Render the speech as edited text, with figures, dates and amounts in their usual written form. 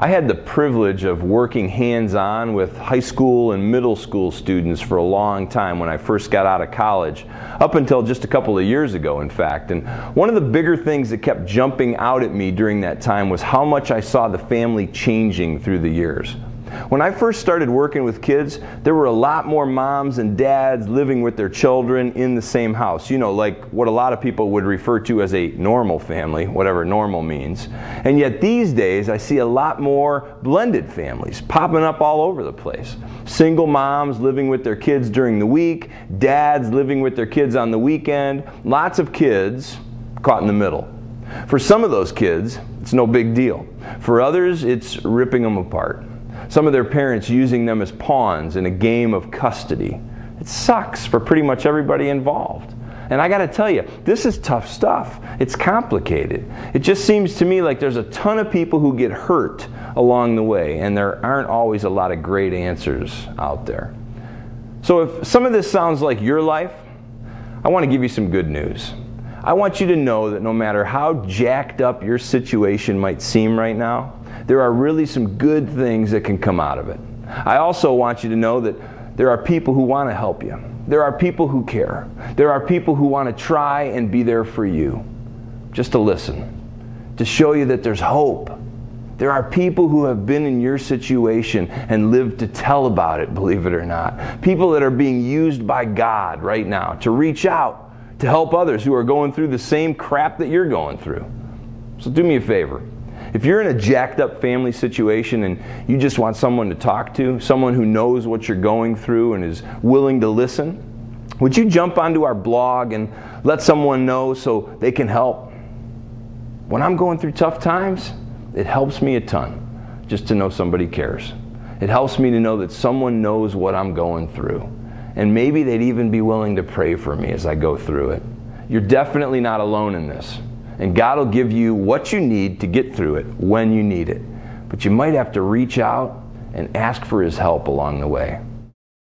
I had the privilege of working hands-on with high school and middle school students for a long time when I first got out of college, up until just a couple of years ago, in fact. And one of the bigger things that kept jumping out at me during that time was how much I saw the family changing through the years. When I first started working with kids, there were a lot more moms and dads living with their children in the same house. You know, like what a lot of people would refer to as a normal family, whatever normal means. And yet these days, I see a lot more blended families popping up all over the place. Single moms living with their kids during the week, dads living with their kids on the weekend, lots of kids caught in the middle. For some of those kids, it's no big deal. For others, it's ripping them apart. Some of their parents using them as pawns in a game of custody. It sucks for pretty much everybody involved. And I got to tell you, this is tough stuff. It's complicated. It just seems to me like there's a ton of people who get hurt along the way, and there aren't always a lot of great answers out there. So if some of this sounds like your life, I want to give you some good news. I want you to know that no matter how jacked up your situation might seem right now, there are really some good things that can come out of it. I also want you to know that there are people who want to help you. There are people who care. There are people who want to try and be there for you, just to listen, to show you that there's hope. There are people who have been in your situation and lived to tell about it, believe it or not. People that are being used by God right now to reach out, to help others who are going through the same crap that you're going through. So do me a favor. If you're in a jacked up family situation and you just want someone to talk to, someone who knows what you're going through and is willing to listen, would you jump onto our blog and let someone know so they can help? When I'm going through tough times, it helps me a ton just to know somebody cares. It helps me to know that someone knows what I'm going through. And maybe they'd even be willing to pray for me as I go through it. You're definitely not alone in this. And God will give you what you need to get through it when you need it. But you might have to reach out and ask for His help along the way.